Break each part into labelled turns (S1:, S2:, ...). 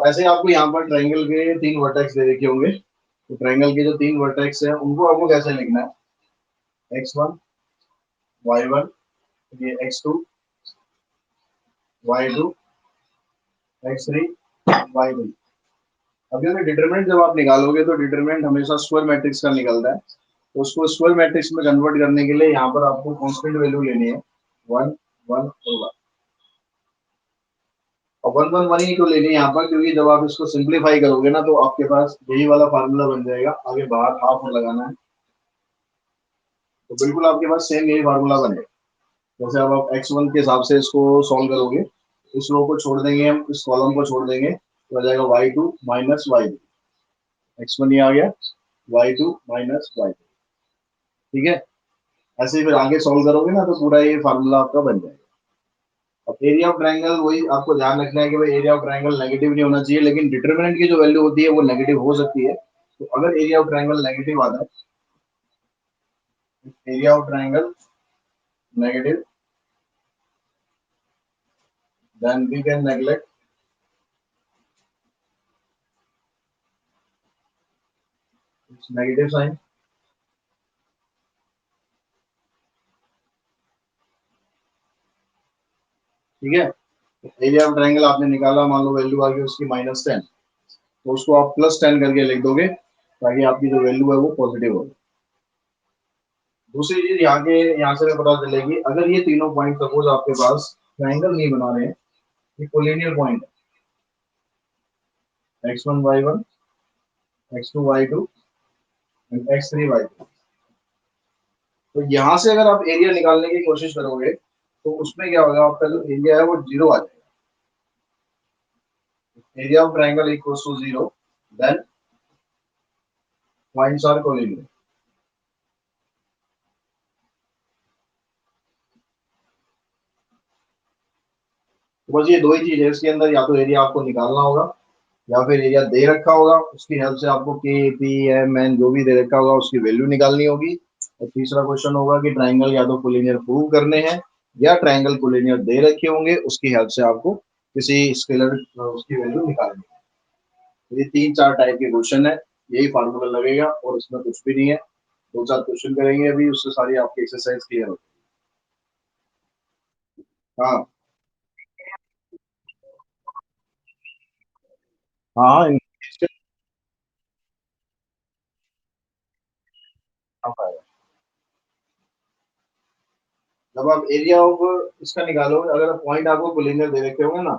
S1: तो ऐसे आपको यहाँ पर ट्रायंगल के 3 वर्टेक्स दे रखे होंगे। तो ट्रायंगल के जो 3 वर्टेक्स हैं उनको आपको कैसे लिखना है, x1 y1, ये x2 y2 x3 y3। अब ये डिटरमिनेंट जब आप निकालोगे तो डिटरमिनेंट हमेशा स्क्वायर मैट्रिक्स का निकलता है। तो उसको स्क्वायर मैट्रिक्स में कन्वर्ट करने के लिए यहाँ पर आपको कांस्टेंट वैल्यू लेनी है, 1 1 और 1। और 1 1 1 ही तो लेनी है यहाँ पर, क्योंकि जब आप इसको सिंप्लीफाई करोगे ना तो आपके पास यही वाला फार्मूला बन जाएगा। आगे बाहर हाफ लगाना है तो बिल्कुल आपके पास सेम यही फार्मूला बनेगा। जैसे अब आप x1 के हिसाब से इसको सॉल्व करोगे, इस रो को छोड़ देंगे हम, इस कॉलम को छोड़ देंगे तो आ जाएगा y2 माइनस y2। x1 ये आ गया, y2 माइनस y2। ठीक है, ऐसे ही फिर आगे सॉल्व करोगे ना तो पूरा ये फार्मूला आपका बन जाएगा। अब एरिया ऑफ ट्रायंगल वही आपको ध्यान रखना है कि भाई एरिया ऑफ ट्रायंगल नेगेटिव नहीं होना चाहिए, लेकिन डिटरमिनेंट की जो वैल्यू होती है वो नेगेटिव हो सकती है। तो अगर एरिया ऑफ ट्रायंगल नेगेटिव आता है, area of triangle negative, then we can neglect its negative sign. ठीक है, एरिया ऑफ ट्रायंगल आपने निकाला, मान लो वैल्यू आ गई उसकी -10, तो उसको आप +10 करके लिख दोगे ताकि आपकी जो वैल्यू है वो पॉजिटिव हो। दूसरी चीज यहाँ से पता चलेगी, अगर ये तीनों पॉइंट सपोज आपके पास ट्रायंगल नहीं बना रहे हैं, ये कोलिनियर पॉइंट है, x1 y1 x2 y2 x3 y3। तो यहाँ से अगर आप एरिया निकालने की कोशिश करोगे तो उसमें क्या होगा, आपका जो एरिया है वो 0 आ जाएगा। Area of triangle equals to 0, then points are collinear. तो बस ये दो ही चीज है इसके अंदर, या तो एरिया आपको निकालना होगा या फिर एरिया दे रखा होगा उसकी हेल्प से आपको के पी एम एन जो भी दे रखा होगा उसकी वैल्यू निकालनी होगी। और तीसरा क्वेश्चन होगा कि ट्रायंगल या तो कोलिनियर प्रूव करने हैं या ट्रायंगल कोलिनियर दे रखे होंगे, उसकी हेल्प से आपको किसी स्केलर उसकी वैल्यू निकालनी है। तो ये 3 4 टाइप के क्वेश्चन है, यही फार्मूला लगेगा और इसमें कुछ भी नहीं है। 2 4 क्वेश्चन करेंगे अभी, उससे सारी आपकी एक्सरसाइज क्लियर हो। हाँ हाँ जब आप एरिया ऑफ इसका निकालोगे, अगर पॉइंट आपको कोलिनियर दे रखे होंगे ना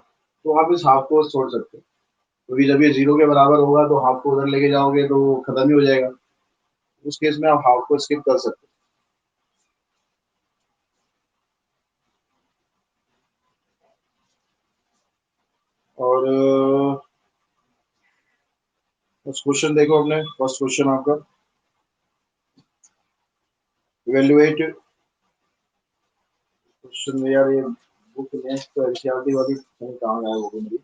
S1: तो आप इस हाफ को छोड़ सकते हो, क्योंकि जब ये 0 के बराबर होगा तो हाफ को उधर लेके जाओगे तो वो खत्म ही हो जाएगा। उस केस में आप हाफ को स्किप कर सकते हो। और उस क्वेश्चन देखो अपने, फर्स्ट क्वेश्चन आपका, इवेल्युएट क्वेश्चन में यार ये बुक नेक्स्ट तो एनसीईआरटी वाली कहाँ गायब हो गई मेरी।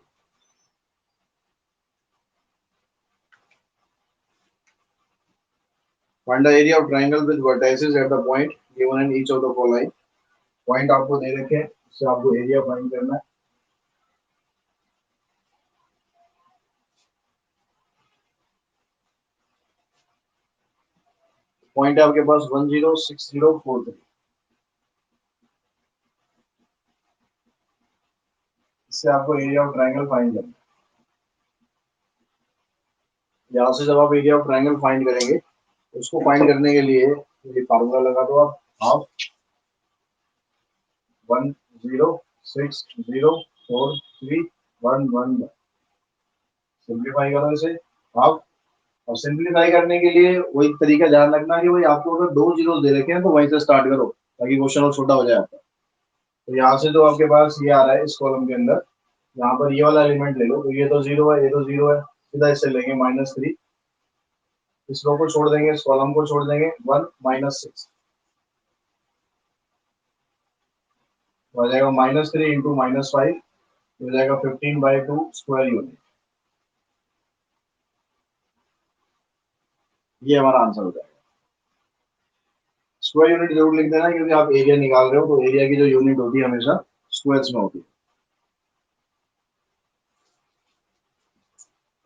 S1: Find the area of triangle with vertices at the point given in each of the following. Point आपको दे रखे हैं, इससे आपको एरिया फाइंड करना है। पॉइंट है आपके पास 106043, इससे आपको एरिया ऑफ ट्रायंगल फाइंड करना है। यहाँ से जब आप एरिया ऑफ ट्रायंगल फाइंड करेंगे तो उसको फाइंड करने के लिए ये फार्मूला लगा दो आप, हाफ 10604311। सिंप्लीफाई करो इसे, हाफ। और सिंप्लीफाई करने के लिए वही तरीका ध्यान रखना कि भाई आपको अगर 2 जीरो दे रखे हैं तो वहीं से स्टार्ट करो ताकि क्वेश्चन और छोटा हो जाए आपका। तो यहाँ से जो आपके पास ये आ रहा है इस कॉलम के अंदर, यहाँ पर ये वाला एलिमेंट ले लो, तो ये तो 0 है, ये तो 0 है, सीधा इससे लेंगे -3। इस रो को छोड़ देंगे, इस कॉलम को छोड़ देंगे, 1 -6 हो जाएगा, -3 इंटू -5 हो जाएगा 15/2 स्क्वायर यूनिट। ये हमारा आंसर हो जाएगा। स्क्वायर यूनिट जरूर लिख देना क्योंकि आप एरिया निकाल रहे हो तो एरिया की जो यूनिट होती है हमेशा स्क्वायर्स में होती है।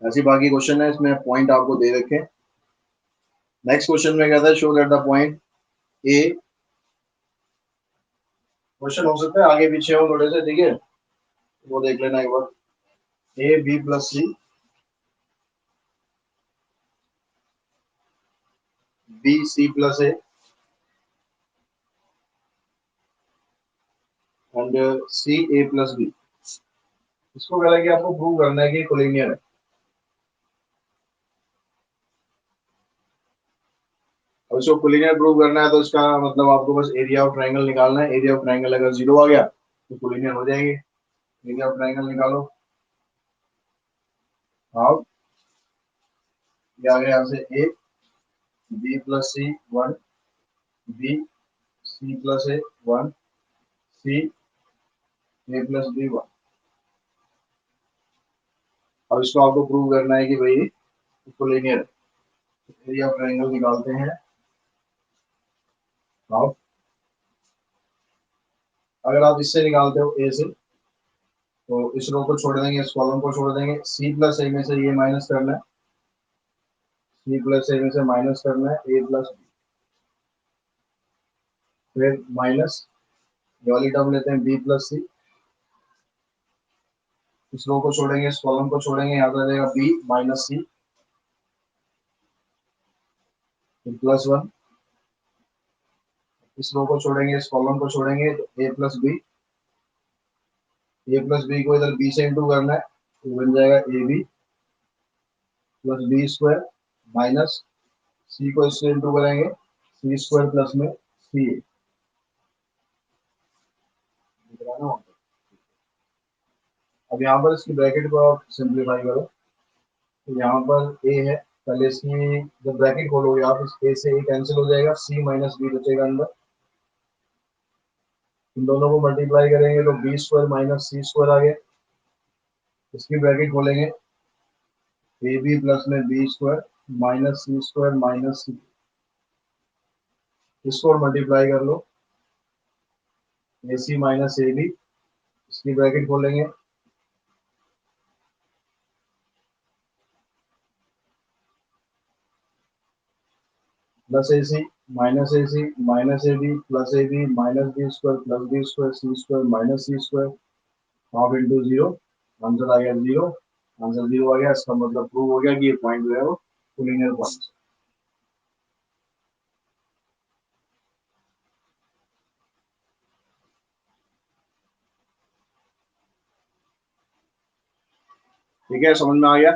S1: ऐसी बाकी क्वेश्चन है, इसमें पॉइंट आपको दे रखे। नेक्स्ट क्वेश्चन में कहता है show that the point A, question हो सकता है आगे पीछे हो थोड़े से, ठीक है, वो देख लेना एक बार। A B plus C, B C plus A and C A plus B. इसको कह रहा है कि आपको प्रूव करना है कि कोलिनियर है। अब इसको कोलिनियर प्रूव करना है तो इसका मतलब आपको बस एरिया ऑफ ट्रायंगल निकालना है। एरिया ऑफ ट्रायंगल अगर 0 आ गया तो कोलिनियर हो जाएंगे। एरिया ऑफ ट्रायंगल निकालो। हाँ, ये आ गया यहाँ से a B plus c 1, b C plus a 1, c A plus b 1। अब इसको आपको प्रूव करना है कि भाई कोलिनियर है। एरिया ऑफ ट्रायंगल निकालते हैं। हाँ, अगर आप इससे निकालते हो ए से, तो इस रो को छोड़ देंगे, इस कॉलम को छोड़ देंगे। सी प्लस ए में से ये माइनस करना है, सी प्लस ए में से माइनस करना है ए प्लस बी, फिर माइनस ये वाली टर्म लेते हैं बी प्लस सी। इस रो को छोड़ेंगे, इस कॉलम को छोड़ेंगे, यहाँ पर रहेगा बी माइनस सी प्लस 1। इस रो को छोड़ेंगे, इस कॉलम को छोड़ेंगे, तो ए प्लस बी। ए प्लस बी को इधर बी से इंटू करना है, तो बन जाएगा A B plus B square minus C को इससे इंटू करेंगे, सी स्क्वायर प्लस में सी ए। अब यहाँ पर इसकी ब्रैकेट को आप सिंप्लीफाई करो, तो यहाँ पर ए है, पहले इसकी जब ब्रैकेट खोलोगे आप, इस ए से ए कैंसिल हो जाएगा, सी माइनस बी बचेगा अंदर। इन दोनों को मल्टीप्लाई करेंगे तो B square minus C square आ गया। इसकी ब्रैकेट खोलेंगे, ए बी प्लस में B square minus C square minus C, इसको और मल्टीप्लाई कर लो, A C minus A B. इसकी ब्रैकेट खोलेंगे, plus A C minus A B plus A B minus B square plus B square C square minus C square, half into zero. Answer आ गया zero. Answer zero आ गया, इसका मतलब prove हो गया कि ये पॉइंट जो है वो कोलिनियर पॉइंट। ठीक है, समझ में आ गया।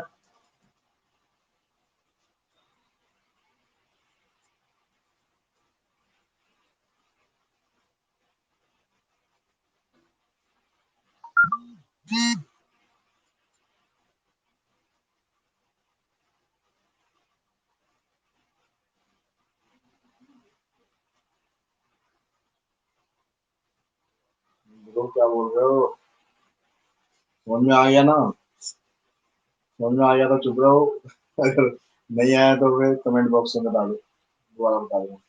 S1: तो क्या बोल रहे हो, समझ में आ गया ना? समझ में आ गया तो चुप रहो। अगर नहीं आया तो फिर कमेंट बॉक्स में बता दो, दोबारा बता दो।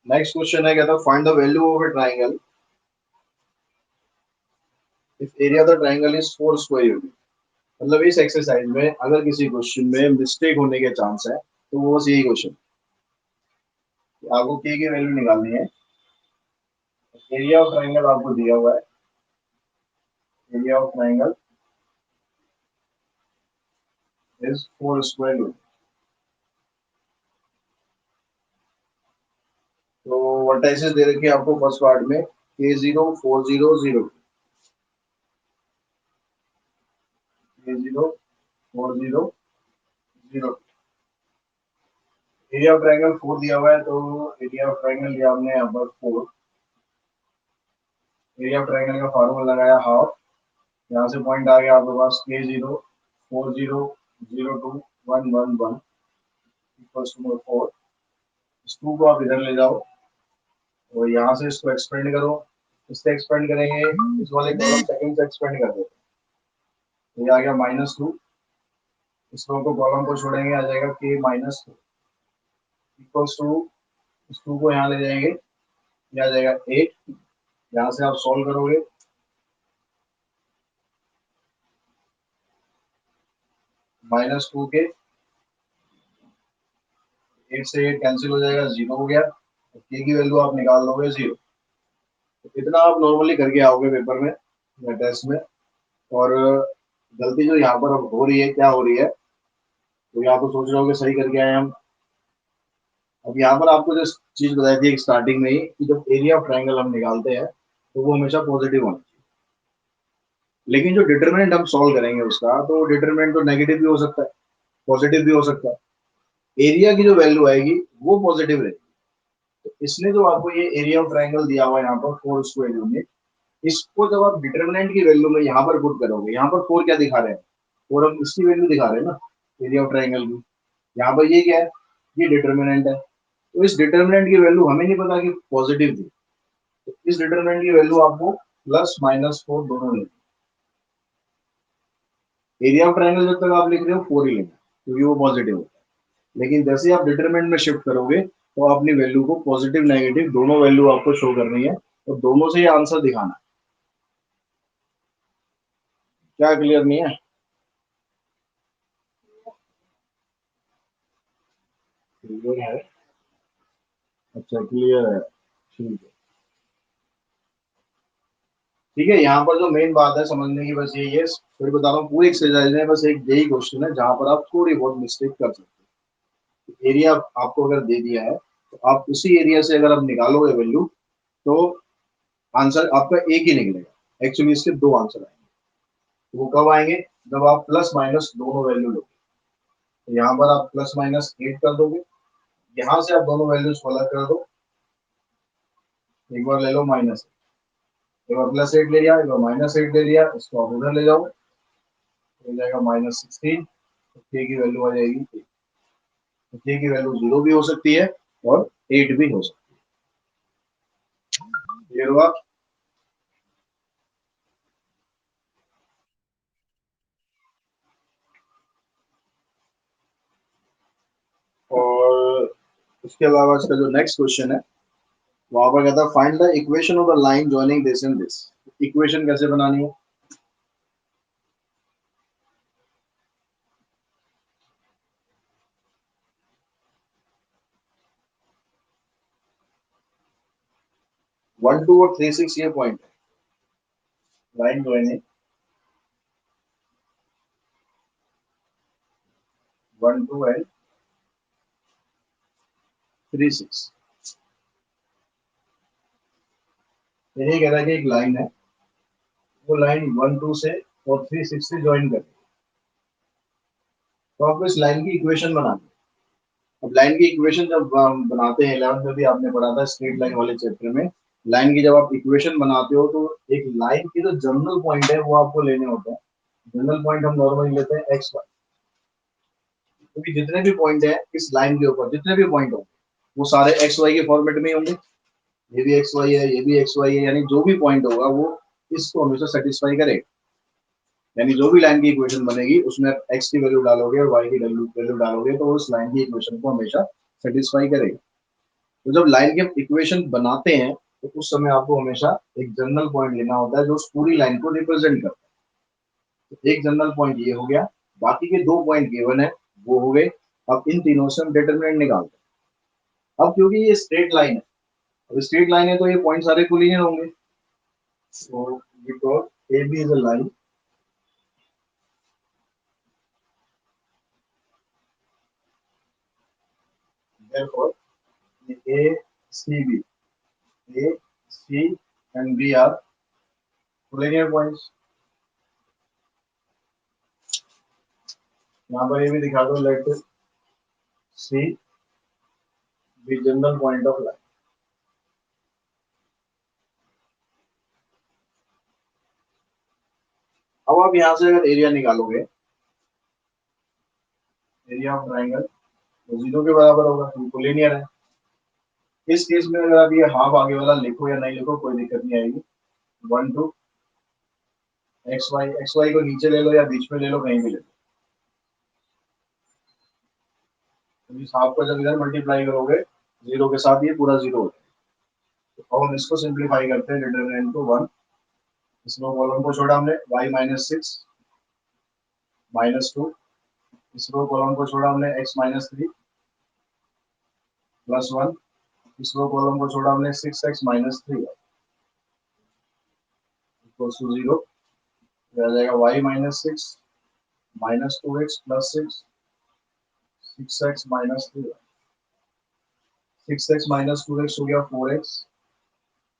S1: नेक्स्ट क्वेश्चन है, कहता find the value of A triangle if area of the triangle is 4 square unit. मतलब इस एक्सरसाइज में अगर किसी क्वेश्चन में मिस्टेक होने के चांस है तो वो बस यही क्वेश्चन, आपको के की वैल्यू निकालनी है। एरिया ऑफ ट्राइंगल आपको दिया हुआ है, area of triangle is 4 square unit. तो वर्टाइसेस दे रखी है आपको फर्स्ट पार्ट में, के 0 4 0 0, के 0 4 0 0। एरिया ऑफ ट्राइंगल 4 दिया हुआ है, तो एरिया ऑफ ट्राइंगल लिया हमने यहाँ पर 4। एरिया ऑफ ट्राइंगल का फार्मूला लगाया हाफ। यहाँ से पॉइंट आ गया आपके पास के 0 4 0 0 2 1 1 1 इक्वल्स टू 4। इस 2 को आप इधर ले जाओ और यहाँ से इसको एक्सपेंड करो, इससे एक्सपेंड करेंगे, इस वाले कॉलम सेकंड से एक्सपेंड कर देते हैं, ये आ गया -2, इस रो को कॉलम को छोड़ेंगे, आ जाएगा k -2 इक्वल्स टू, इस 2 को यहाँ ले जाएंगे, ये आ जाएगा 8, यहाँ से आप सॉल्व करोगे, -2 के 8 से 8 कैंसिल हो जाएगा, 0 हो गया, k की वैल्यू आप निकाल लोगे 0। इतना आप नॉर्मली करके आओगे पेपर में या टेस्ट में। और गलती जो यहाँ पर हो रही है, क्या हो रही है, तो यहाँ पर सोच रहे हो कि सही करके आए हम। अब यहाँ पर आपको जो चीज बताई थी स्टार्टिंग में ही कि जब एरिया ऑफ ट्रायंगल हम निकालते हैं तो वो हमेशा पॉजिटिव होना चाहिए, लेकिन जो डिटरमिनेंट हम सॉल्व करेंगे उसका, तो डिटरमिनेंट तो नेगेटिव भी हो सकता है, पॉजिटिव भी हो सकता है। एरिया की जो वैल्यू आएगी वो पॉजिटिव रहेगी। तो इसने जो आपको ये एरिया ऑफ ट्रायंगल दिया हुआ है यहाँ पर 4 स्क्वायर यूनिट, इसको जब आप डिटरमिनेंट की वैल्यू में यहाँ पर पुट करोगे, यहाँ पर 4 क्या दिखा रहे हैं, 4 हम इसकी वैल्यू दिखा रहे हैं ना एरिया ऑफ ट्रायंगल की, यहाँ पर ये क्या है, ये डिटरमिनेंट है। तो इस डिटरमिनेंट की वैल्यू हमें नहीं पता कि पॉजिटिव थी, तो इस डिटरमिनेंट की वैल्यू आपको +-4 दोनों लेनी। एरिया ऑफ ट्रायंगल जब तक आप लिख रहे हो 4 ही लेना, क्योंकि वो पॉजिटिव होता है। लेकिन जैसे आप डिटरमिनेंट में शिफ्ट करोगे तो अपनी वैल्यू को पॉजिटिव नेगेटिव दोनों वैल्यू आपको शो करनी है, और दोनों से ये आंसर दिखाना है। क्या क्लियर नहीं है? क्लियर है? अच्छा क्लियर है, ठीक है। ठीक है, यहाँ पर जो मेन बात है समझने की बस यही है, फिर बता रहा हूँ पूरी एक्सरसाइज में बस एक यही क्वेश्चन है जहां पर आप थोड़ी बहुत मिस्टेक कर सकते हो। एरिया आपको अगर दे दिया है तो आप उसी एरिया से अगर आप निकालोगे वैल्यू, तो आंसर आपका एक ही निकलेगा। एक्चुअली इसके दो आंसर आएंगे, वो कब आएंगे, जब आप प्लस माइनस दोनों वैल्यू लोगे। तो यहाँ पर आप +-8 कर दोगे, यहाँ से आप दोनों वैल्यूज को अलग कर दो, एक बार ले लो -8, एक बार +8 ले लिया, एक बार -8 ले लिया, इसको आप उधर ले जाओ, हो जाएगा -16, k की वैल्यू आ जाएगी 8। तो k की वैल्यू 0 भी हो सकती है और 8 भी हो सकती है। क्लियर हुआ? और उसके अलावा इसका जो नेक्स्ट क्वेश्चन है, वहां पर कहता है find the equation of the line joining this and this. Equation कैसे बनानी है? 1 2 और 3 6 ये पॉइंट है, लाइन जॉइनिंग 1 2 एंड 3 6। यही कह रहा है कि एक लाइन है, वो लाइन 1 2 से और 3 6 से ज्वाइन कर, तो आपको इस लाइन की इक्वेशन बनानी है। अब लाइन की इक्वेशन जब हम बनाते हैं, 11th में भी आपने पढ़ा था स्ट्रेट लाइन वाले चैप्टर में, लाइन की जब आप इक्वेशन बनाते हो तो एक लाइन की जो जर्नल पॉइंट है वो आपको लेने होते हैं। जनरल पॉइंट हम नॉर्मली लेते हैं एक्स वाई, क्योंकि जितने भी पॉइंट है इस लाइन के ऊपर, जितने भी पॉइंट होंगे वो सारे एक्स वाई के फॉर्मेट में ही होंगे। ये भी एक्स वाई है, ये भी एक्स वाई है, यानी जो भी पॉइंट होगा वो इसको हमेशा सेटिस्फाई करेगा। यानी जो भी लाइन की इक्वेशन बनेगी उसमें एक्स की वैल्यू डालोगे और वाई की वैल्यू डालोगे तो उस लाइन की इक्वेशन को हमेशा सेटिस्फाई करेगा। तो जब लाइन के इक्वेशन बनाते हैं तो उस समय आपको हमेशा एक जनरल पॉइंट लेना होता है जो उस पूरी लाइन को रिप्रेजेंट करता है। तो एक जनरल पॉइंट ये हो गया, बाकी के दो पॉइंट गिवन है वो हो गए। अब इन तीनों से हम डिटरमिनेंट निकालते हैं। अब क्योंकि ये स्ट्रेट लाइन है, अब स्ट्रेट लाइन है तो ये पॉइंट सारे कोलिनियर होंगे। So because a b is a line, therefore A C B, A C and B are collinear points। यहाँ पर ये भी दिखा दो, late C be general point of line। अब आप यहाँ से अगर एरिया निकालोगे, एरिया ऑफ ट्राइंगल तो 0 के बराबर होगा क्योंकि कोलिनियर है। इस केस में अगर आप ये हाफ आगे वाला लिखो या नहीं लिखो कोई दिक्कत नहीं आएगी, 1 2 एक्स वाई को नीचे ले लो या बीच में ले लो, कहीं भी ले लो। तो इस हाफ को जब इधर मल्टीप्लाई करोगे जीरो के साथ, ये पूरा जीरो होता है। तो हम इसको सिंप्लीफाई करते हैं, डिटरमिनेंट को 1, इसमें कॉलम को छोड़ा हमने, y-6 -2, इसमें कॉलम को छोड़ा हमने, x-3 +1, इसमें कॉलम को छोड़ा हमने, 6x-3 इक्वल्स टू 0। आ जाएगा y-6 -2x + 6, 6x-3, 6x - 2x हो गया 4x,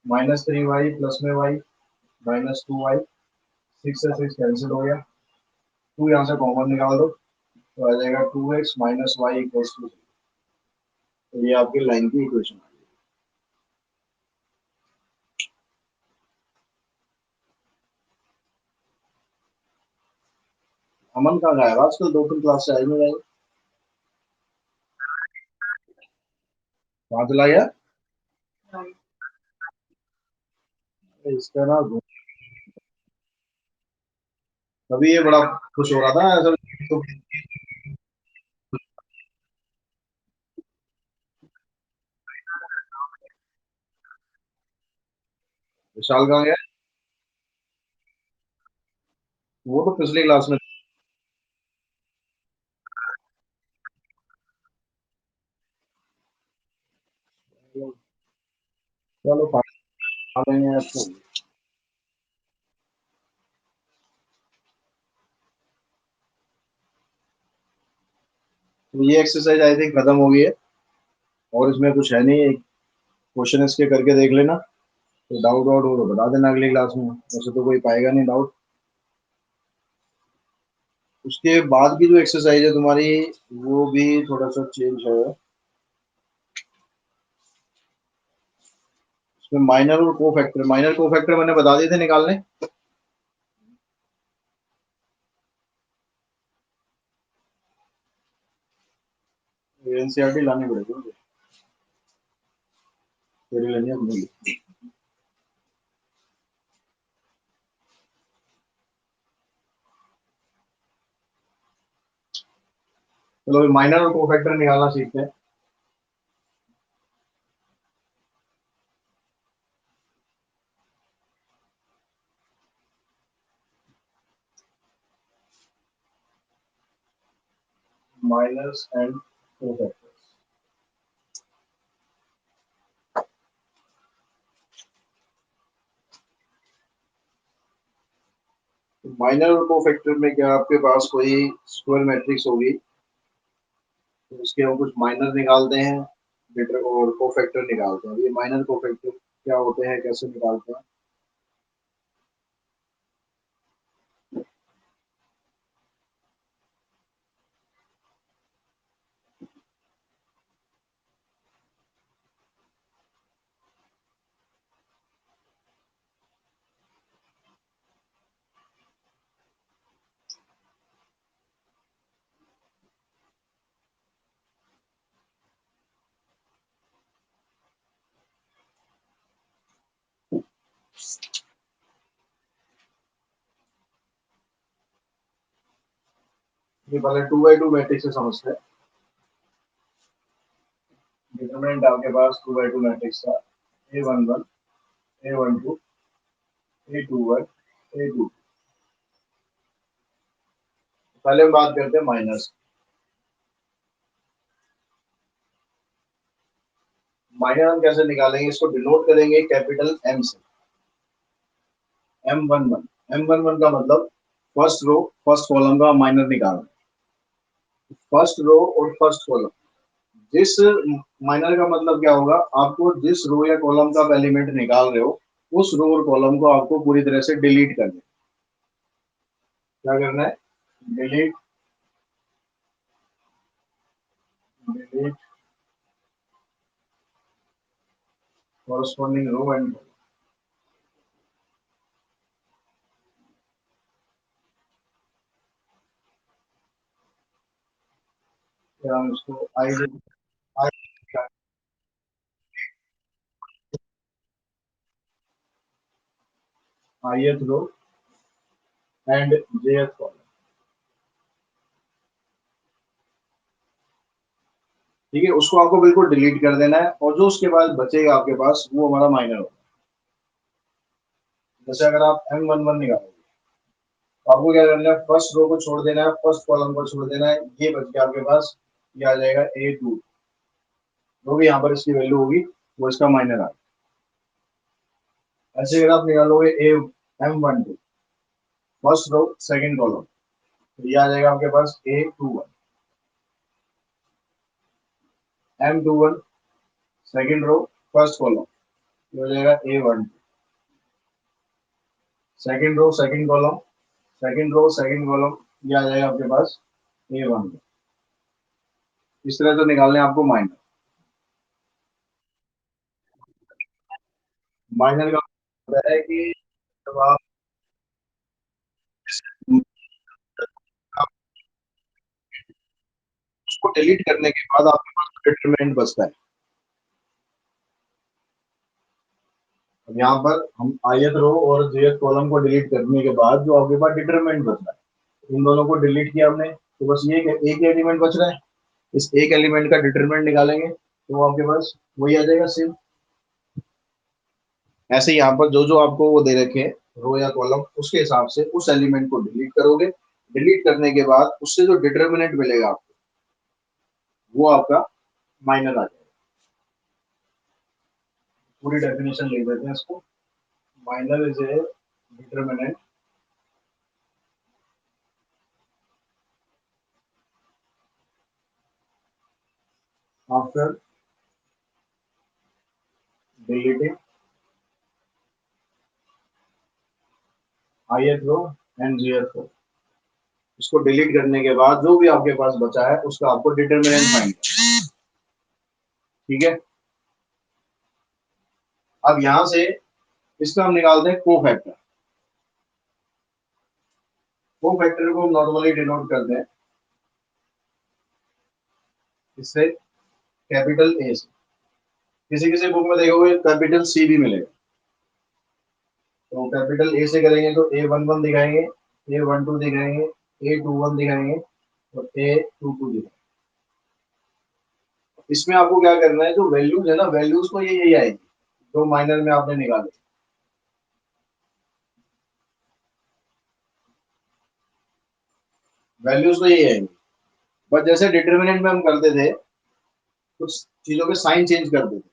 S1: -3y प्लस में y -2y, 6 से 6 कैंसिल हो गया, 2 यहाँ से कॉमन निकाल दो तो आ जाएगा 2x - y इक्वल्स टू 0। तो ये आपकी लाइन की इक्वेशन आ गई। अमन कहाँ गायब आजकल, 2-3 क्लास से आई नहीं रही, कहाँ चला गया इसका ना। तभी ये बड़ा खुश हो रहा था ऐसा तो। विशाल कहाँ गया? वो तो पिछली क्लास में। चलो खा लेंगे आपको। तो ये एक्सरसाइज आई थिंक खत्म हो गई है, और इसमें कुछ है नहीं, क्वेश्चन इसके करके देख लेना। तो डाउट वाउट हो तो बता देना अगली क्लास में, वैसे तो कोई पाएगा नहीं डाउट। उसके बाद की जो एक्सरसाइज है तुम्हारी, वो भी थोड़ा सा चेंज है। उसमें माइनर और कोफैक्टर, माइनर कोफैक्टर मैंने बता दिए थे निकालने। एनसीईआरटी लानी पड़ेगी मुझे, तेरी लेनी है अपनी। चलो माइनर और कोफैक्टर निकालना सीखते हैं। Minors and cofactors. माइनर और कोफैक्टर में क्या आपके पास कोई स्क्वायर मैट्रिक्स होगी, तो उसके हम कुछ माइनर निकालते हैं, बेटर और कोफैक्टर निकालते हैं। ये माइनर कोफैक्टर क्या होते हैं, कैसे निकालते हैं? ये पहले 2x2 मैट्रिक्स से समझते हैं। डिटरमिनेंट आपके पास 2x2 मैट्रिक्स का A11, A12, A21, A2। पहले हम बात करते हैं माइनस। माइनर हम कैसे निकालेंगे, इसको डिनोट करेंगे कैपिटल एम से, M11। M11 का मतलब फर्स्ट रो फर्स्ट कॉलम का माइनर निकालना। फर्स्ट रो और फर्स्ट कॉलम, जिस माइनर का मतलब क्या होगा, आपको जिस रो या कॉलम का आप एलिमेंट निकाल रहे हो, उस रो और कॉलम को आपको पूरी तरह से डिलीट करना है। क्या करना है? Delete, delete corresponding row and, क्या हम उसको i, ith row and jth column. ठीक है, उसको आपको बिल्कुल डिलीट कर देना है और जो उसके बाद बचेगा आपके पास वो हमारा माइनर होगा। जैसे अगर आप M11 निकालोगे तो आपको क्या करना है, फर्स्ट रो को छोड़ देना है, फर्स्ट कॉलम को छोड़ देना है, ये बच गया आपके पास, ये आ जाएगा A2। जो भी यहाँ पर इसकी वैल्यू होगी वो इसका माइनर आ। ऐसे अगर आप निकालोगे M12 first row second column, तो ये आ जाएगा आपके पास A21। M21 second row first column, ये हो जाएगा A12। Second row second column, second row second column, ये आ जाएगा आपके पास A1। इस तरह से निकालने हैं आपको माइनर। माइनर का मतलब है कि जब आप उसको डिलीट करने के बाद आपके पास डिटरमिनेंट बचता है। अब यहाँ पर हम ith रो और jth कॉलम को डिलीट करने के बाद जो आपके पास डिटरमिनेंट बच रहा है, इन दोनों को डिलीट किया हमने तो बस ये एक एलिमेंट बच रहा है। इस एक एलिमेंट का डिटरमिनेंट निकालेंगे तो वो आपके पास वही आ जाएगा सेम। ऐसे यहाँ पर जो जो आपको वो दे रखे हैं रो या कॉलम, उसके हिसाब से उस एलिमेंट को डिलीट करोगे। डिलीट करने के बाद उससे जो डिटरमिनेंट मिलेगा आपको वो आपका माइनर आ जाएगा। पूरी डेफिनेशन लिख देते हैं इसको। Minor is a determinant after deleting ith row and jth row. इसको डिलीट करने के बाद जो भी आपके पास बचा है उसका आपको डिटरमिनेंट फाइंड करना है। ठीक है, अब यहां से इसका हम निकालते हैं कोफैक्टर। कोफैक्टर को हम नॉर्मली डिनोट करते हैं इससे कैपिटल ए से। किसी किसी बुक में देखोगे कैपिटल सी भी मिलेगा। तो कैपिटल ए से करेंगे तो A11 दिखाएंगे, A12 दिखाएंगे, A21 दिखाएंगे और A22 दिखाएंगे। इसमें आपको क्या करना है, जो वैल्यूज है ना, वैल्यूज तो ये यही आएगी जो माइनर में आपने निकाले। वैल्यूज तो यही आएंगी, बट जैसे डिटर्मिनेंट में हम करते थे कुछ चीजों के साइन चेंज कर देते।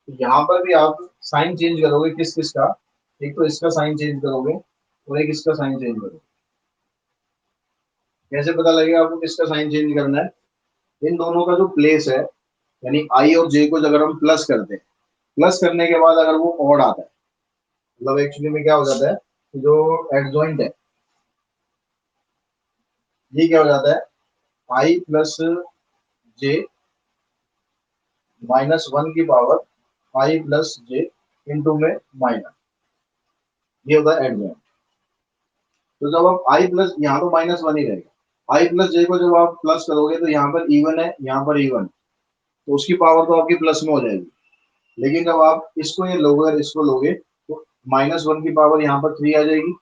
S1: तो यहाँ पर भी आप साइन चेंज करोगे किस किस का, एक तो इसका साइन चेंज करोगे और एक इसका साइन चेंज करोगे। कैसे पता लगेगा आपको किसका साइन चेंज करना है, इन दोनों का जो प्लेस है, यानी आई और जे को अगर हम प्लस करते हैं, प्लस करने के बाद अगर वो ऑड आता है, मतलब एक्चुअली में क्या हो जाता है, जो एडजॉइंट है ये क्या हो जाता है, आई प्लस जे -1 की पावर आई प्लस जे इंटू में माइनस, ये होता है एडजॉइंट। तो जब आप आई प्लस, यहाँ तो -1 ही रहेगा, आई प्लस जे को जब आप प्लस करोगे तो यहाँ पर इवन है, यहाँ पर इवन, तो उसकी पावर तो आपकी प्लस में हो जाएगी। लेकिन जब आप इसको ये लोगे और इसको लोगे तो -1 की पावर यहाँ पर 3 आ जाएगी,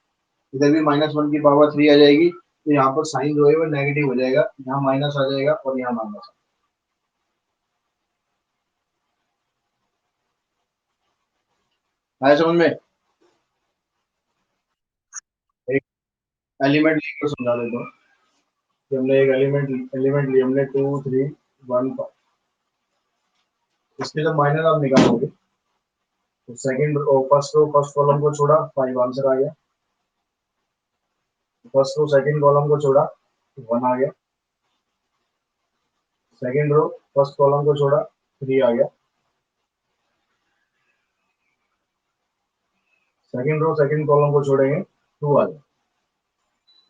S1: इधर भी -1 की पावर 3 आ जाएगी, तो यहाँ पर साइन जो है वो नेगेटिव हो जाएगा, यहाँ माइनस आ जाएगा और यहाँ माइनस। आया समझ में? एक एलिमेंट लेकर समझा देता हूँ कि हमने एक एलिमेंट एलिमेंट लिया हमने 2 3 1 5। इसके जब माइनर आप निकालोगे तो second first row first column को छोड़ा 5 आंसर आ गया, फर्स्ट रो सेकंड कॉलम को छोड़ा 1 आ गया, सेकंड रो फर्स्ट कॉलम को छोड़ा 3 आ गया, सेकंड रो सेकंड कॉलम को छोड़ेंगे 2 आ गया।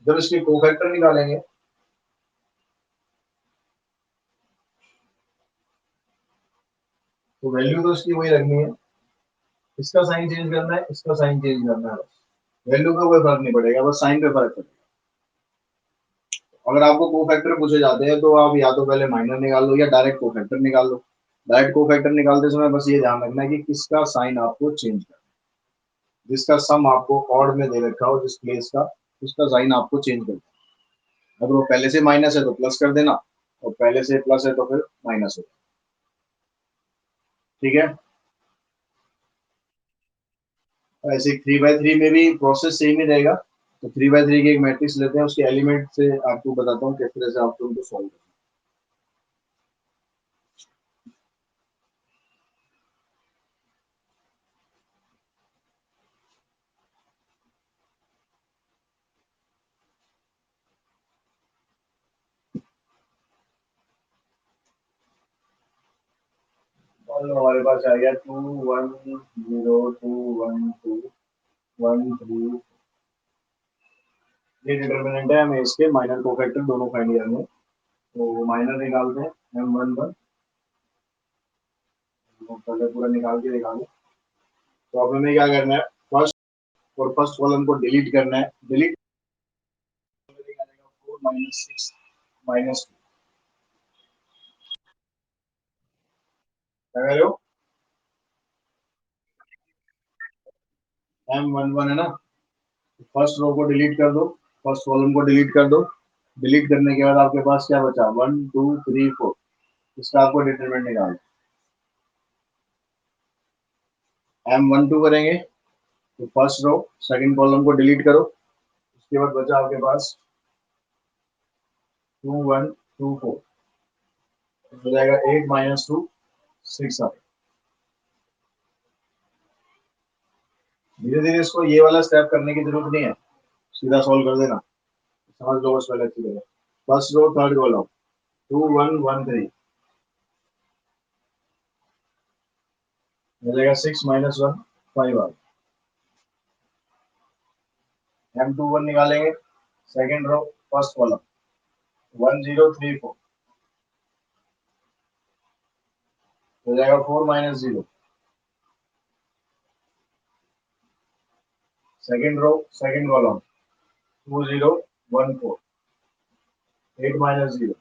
S1: जब इसके कोफैक्टर निकालेंगे तो वैल्यू तो इसकी वही रखनी है, इसका साइन चेंज करना है, इसका साइन चेंज करना है, बस वैल्यू का कोई फर्क नहीं पड़ेगा, बस साइन पे फर्क पड़ेगा। अगर आपको कोफैक्टर पूछे जाते हैं तो आप या तो पहले माइनर निकाल लो या डायरेक्ट कोफैक्टर निकाल लो। डायरेक्ट कोफैक्टर निकालते समय बस ये ध्यान रखना है कि किसका साइन आपको चेंज करना जिसका सम आपको ऑड में दे रखा हो जिस प्लेस का, उसका साइन आपको चेंज करना है। अगर वो पहले से माइनस है तो प्लस कर देना, और पहले से प्लस है तो फिर माइनस हो। ठीक है। ऐसे 3 बाई 3 में भी प्रोसेस सेम ही रहेगा। तो 3 बाई 3 की एक मैट्रिक्स लेते हैं, उसके एलिमेंट से आपको बताता हूँ किस तरह से आपको उनको सॉल्व करना है। और हमारे पास आ गया 2 1 0 2 1 2 1 3। ये डिटर्मिनेंट है, हमें इसके माइनर कोफैक्टर दोनों फाइंड करने हैं। तो माइनर निकालते हैं M11। पहले पूरा निकाल के दिखा दो। तो अब हमें क्या करना है, फर्स्ट और फर्स्ट कॉलम को डिलीट करना है। डिलीट 4 - 6 - 2 क्या कह रहे हो। M11 है ना, फर्स्ट रो को डिलीट कर दो, फर्स्ट कॉलम को डिलीट कर दो। डिलीट करने के बाद आपके पास क्या बचा, 1 2 3 4। इसका आपको डिटरमिनेंट निकालना। M12 करेंगे तो फर्स्ट रो सेकंड कॉलम को डिलीट करो। उसके बाद बचा आपके पास 2 1 2 4। हो जाएगा 8 - 2 6 आ। धीरे धीरे इसको ये वाला स्टेप करने की जरूरत नहीं है, सीधा सॉल्व कर देना। समझ लो बस पहले अच्छी तरह। First row third column 2 1 1 3। हो जाएगा 6 - 1 5 आ। M21 निकालेंगे, सेकंड रो फर्स्ट कॉलम 1 0 3 4। हो जाएगा 4 - 0। Second row second column 2 0 1 4। 8 - 0।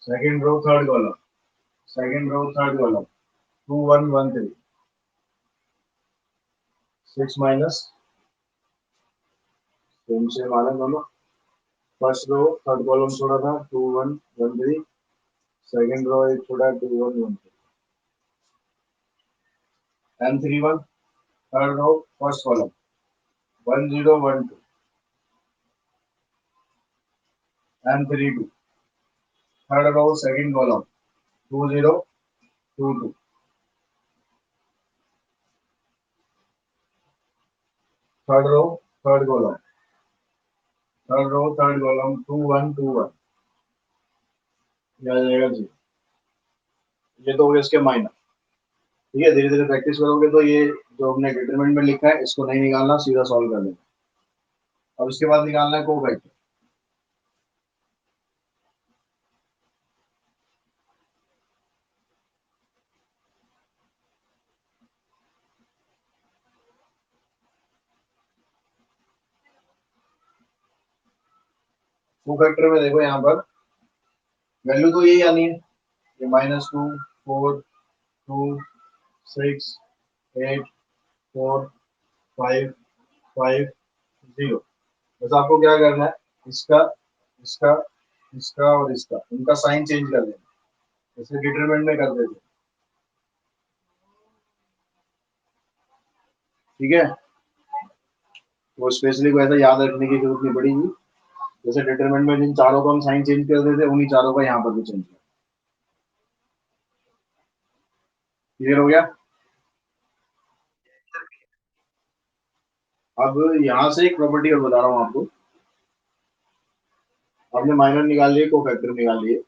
S1: Second row third column second row third column 2 1 1 3। 6 minus same से मालूम दोनों। फर्स्ट रो थर्ड कॉलम छोड़ा था 2 1 1 3। सेकंड रो एक छोड़ा 2 1 1 3। M31 third row first column 1 0 1 2। M32 third row second column 2 0 2 2। Third row third column third column 2 1 2 1। आ जाएगा जी। ये तो हो गया इसके माइनर। ठीक है, धीरे धीरे प्रैक्टिस करोगे तो ये जो हमने डिटरमिनेंट में लिखा है इसको नहीं निकालना, सीधा सॉल्व कर लेना। अब इसके बाद निकालना है कोफैक्टर। कोफैक्टर में देखो यहाँ पर वैल्यू तो यही आनी है, ये -2 4 2 6 8 4 5 5 0। बस आपको क्या करना है, इसका इसका इसका और इसका इनका साइन चेंज कर देना, जैसे डिटरमिनेंट में कर देते। ठीक है, वो स्पेशली को ऐसा याद रखने की जरूरत नहीं पड़ेगी। जैसे डिटरमिनेंट में जिन चारों को हम साइन चेंज कर देते उन्हीं चारों का यहाँ पर भी चेंज कर। क्लियर हो गया। अब यहाँ से एक प्रॉपर्टी और बता रहा हूँ आपको। आपने माइनर निकाल लिए, कोफैक्टर निकाल लिए।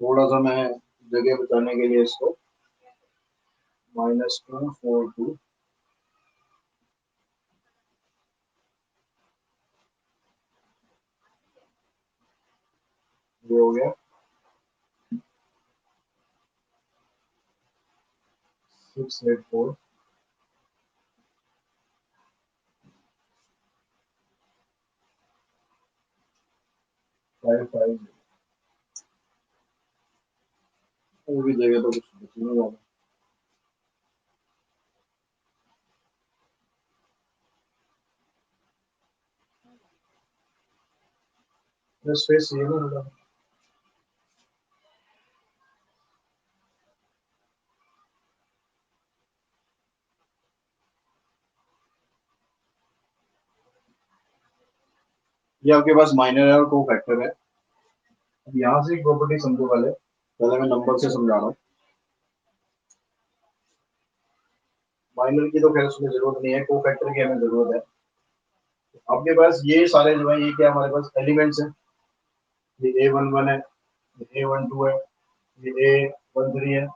S1: थोड़ा सा मैं जगह बचाने के लिए इसको -2 4 2। ये हो गया 6 8 4 5 5। वो भी जगह तो कुछ बची नहीं ज्यादा। स्पेस चाहिए ना थोड़ा। ये आपके पास माइनर है और को फैक्टर है। अब यहाँ से एक प्रॉपर्टी समझो, पहले मैं नंबर से समझा रहा हूँ। माइनर की तो खैर उसमें जरूरत नहीं है, को फैक्टर की हमें जरूरत है। आपके पास ये सारे जो है ये क्या हमारे पास एलिमेंट्स हैं। ये A11 है, ये A12 है, ये A13 है,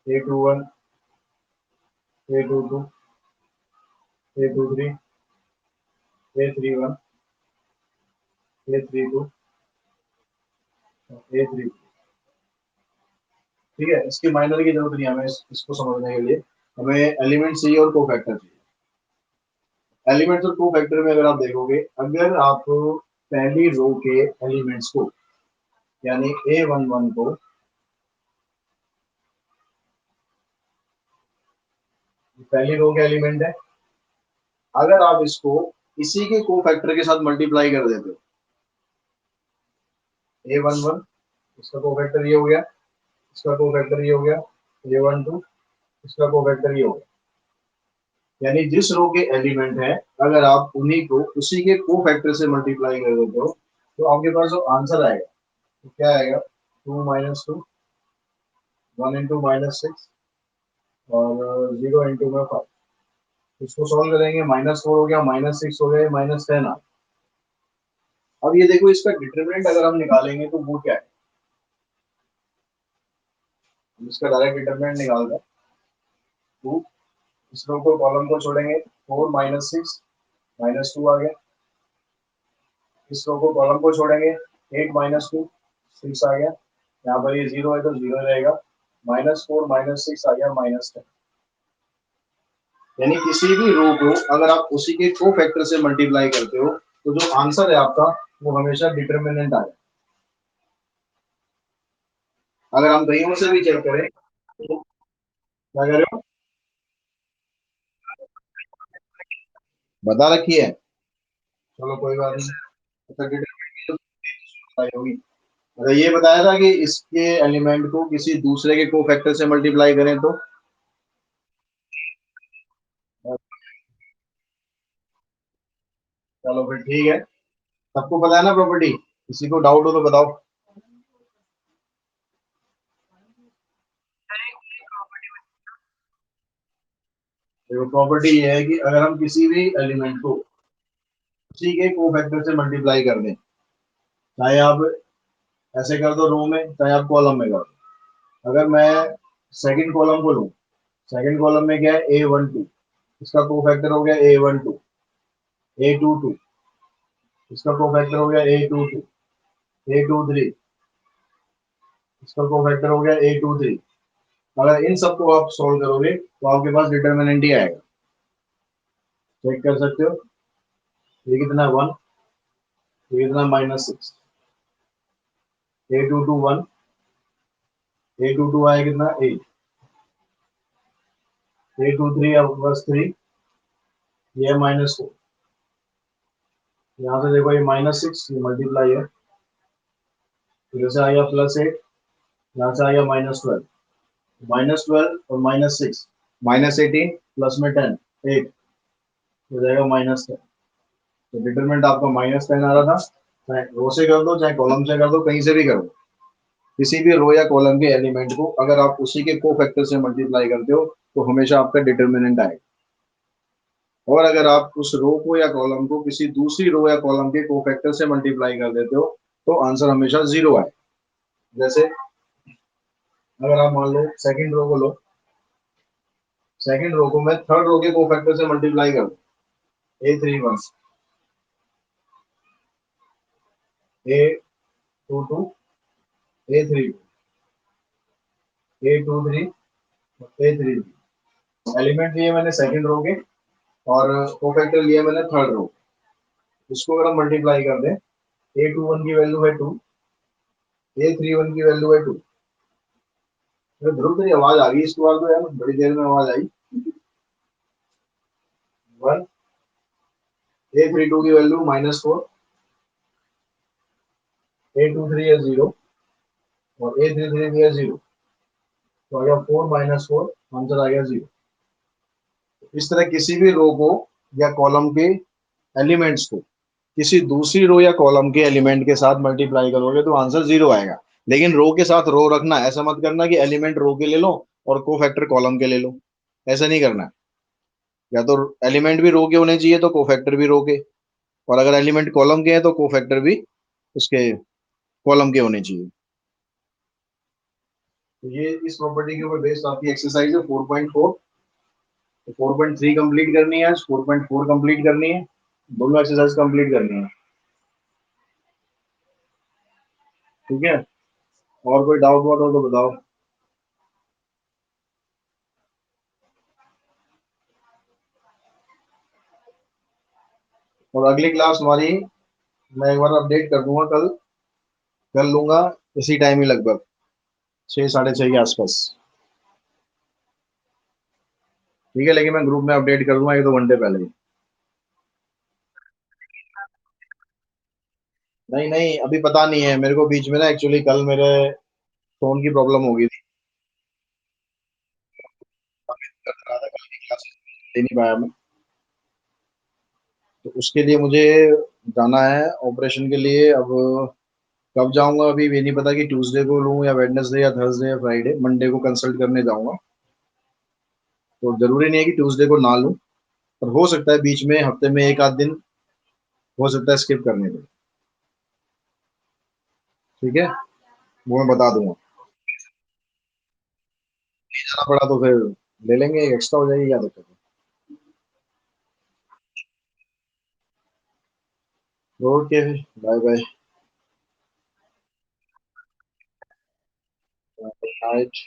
S1: A21, A22, A23, A31, A32, A3। ठीक है, इसकी माइनर की जरूरत नहीं है हमें, इसको समझने के लिए हमें एलिमेंट चाहिए और को फैक्टर चाहिए। एलिमेंट्स और को फैक्टर में अगर आप देखोगे, अगर आप पहली रो के एलिमेंट्स को यानी A11 को, पहली रो के एलिमेंट है, अगर आप इसको इसी के को फैक्टर के साथ मल्टीप्लाई कर देते हो, A11 इसका को फैक्टर ये हो गया, इसका को फैक्टर ये हो गया, A12 इसका को फैक्टर ये हो गया, यानी जिस रो के एलिमेंट है अगर आप उन्हीं को उसी के को फैक्टर से मल्टीप्लाई कर देते हो तो आपके पास जो आंसर आएगा तो क्या आएगा, 2 - 2, 1 × -6 और 0 × 5। इसको सॉल्व करेंगे, -4 हो गया, -6 हो गया, -10 आ। अब ये देखो इसका डिटरमिनेंट अगर हम निकालेंगे तो वो क्या है, हम इसका डायरेक्ट डिटरमिनेंट निकालते हैं। 2, इस रो को कॉलम को छोड़ेंगे, 4 - 6 -2 आ गया। इस रो को कॉलम को छोड़ेंगे, 8 - 2 6 आ गया। यहाँ पर ये 0 है तो 0 रहेगा, -4 - 6 आ गया, -10। यानी किसी भी रो को अगर आप उसी के को फैक्टर से मल्टीप्लाई करते हो तो जो आंसर है आपका वो हमेशा डिटरमिनेंट आएगा। अगर हम कहीं से भी चेक करें तो क्या कह रहे हो, बता रखी है, चलो कोई बात नहीं। अच्छा, डिटरमिनेंट तो बताई होगी। अच्छा, ये बताया था कि इसके एलिमेंट को किसी दूसरे के को फैक्टर से मल्टीप्लाई करें तो, चलो फिर ठीक है। सबको पता है ना प्रॉपर्टी, किसी को डाउट हो तो बताओ। देखो प्रॉपर्टी ये है कि अगर हम किसी भी एलिमेंट को उसी के को फैक्टर से मल्टीप्लाई कर दें, चाहे आप ऐसे कर दो रो में, चाहे आप कॉलम में कर दो। अगर मैं सेकंड कॉलम को लूँ, सेकंड कॉलम में क्या है, A12 इसका को फैक्टर हो गया A12, A22 इसका को फैक्टर हो गया A22, A23 इसका को फैक्टर हो गया A23। अगर इन सबको आप सॉल्व करोगे तो आपके पास डिटरमिनेंट ही आएगा। चेक कर सकते हो, ये कितना 1, ये कितना -6, A22 1, A22 आया कितना 8, A23 अब बस 3, ये -4। यहाँ से देखो ये -6 ये मल्टीप्लाई है, फिर से आ गया +8, यहाँ से आ गया -12, -12 और -6 -18 प्लस में 10 8 हो जाएगा -10। तो डिटरमिनेंट आपका -10 आ रहा था। चाहे रो से कर दो चाहे कॉलम से कर दो, कहीं से भी कर दो, किसी भी रो या कॉलम के एलिमेंट को अगर आप उसी के को फैक्टर से मल्टीप्लाई करते हो तो हमेशा आपका डिटरमिनेंट आएगा। और अगर आप उस रो को या कॉलम को किसी दूसरी रो या कॉलम के को फैक्टर से मल्टीप्लाई कर देते हो तो आंसर हमेशा 0 आए। जैसे अगर आप मान लो सेकंड रो को लो, सेकंड रो को मैं थर्ड रो के को फैक्टर से मल्टीप्लाई कर दूं, A31, A22, A32, A23, A33। Element लिए मैंने सेकंड रो के और को फैक्टर लिया मैंने थर्ड रो। इसको अगर हम मल्टीप्लाई कर दें, A21 की वैल्यू है 2, A31 की वैल्यू है 2। ध्रुव तेरी आवाज आ गई, इसके बाद तो यार बड़ी देर में आवाज आई। वन, A32 की वैल्यू -4, A23 है 0 और A33 भी है 0, तो आ गया 4 - 4, आंसर आ गया 0। इस तरह किसी भी रो को या कॉलम के एलिमेंट्स को किसी दूसरी रो या कॉलम के एलिमेंट के साथ मल्टीप्लाई करोगे तो आंसर 0 आएगा। लेकिन रो के साथ रो रखना, ऐसा मत करना कि एलिमेंट रो के ले लो और कोफैक्टर कॉलम के ले लो, ऐसा नहीं करना। या तो एलिमेंट भी रो के होने चाहिए तो कोफैक्टर भी रो के, और अगर एलिमेंट कॉलम के हैं तो कोफैक्टर भी उसके कॉलम के होने चाहिए। तो ये इस प्रॉपर्टी के ऊपर बेस्ड आपकी एक्सरसाइज है 4.4। तो 4.3 कंप्लीट करनी है, 4.4 कंप्लीट करनी है, दोनों एक्सरसाइज कंप्लीट करनी है। ठीक है, और कोई डाउट वाउट हो तो बताओ। और अगली क्लास हमारी मैं एक बार अपडेट कर दूंगा, कल कर लूंगा इसी टाइम ही, लगभग 6 साढ़े 6 के आसपास। ठीक है, लेकिन मैं ग्रुप में अपडेट कर दूंगा 1 2 घंटे पहले ही। नहीं नहीं, अभी पता नहीं है मेरे को, बीच में ना एक्चुअली कल मेरे फोन की प्रॉब्लम हो गई थी, कल की क्लासेस ले नहीं पाया मैं। तो उसके लिए मुझे जाना है ऑपरेशन के लिए। अब कब जाऊंगा अभी ये नहीं पता, कि ट्यूसडे को लूँ या वेडनेसडे या थर्सडे या फ्राइडे, मंडे को कंसल्ट करने जाऊंगा। तो जरूरी नहीं है कि ट्यूसडे को ना लूँ, पर हो सकता है बीच में हफ्ते में एक आध दिन हो सकता है स्किप करने में। ठीक है, वो मैं बता दूंगा। नहीं जाना पड़ा तो फिर ले लेंगे, एक एक्स्ट्रा हो जाएगी, क्या दिक्कत है। Okay, bye bye. Good night.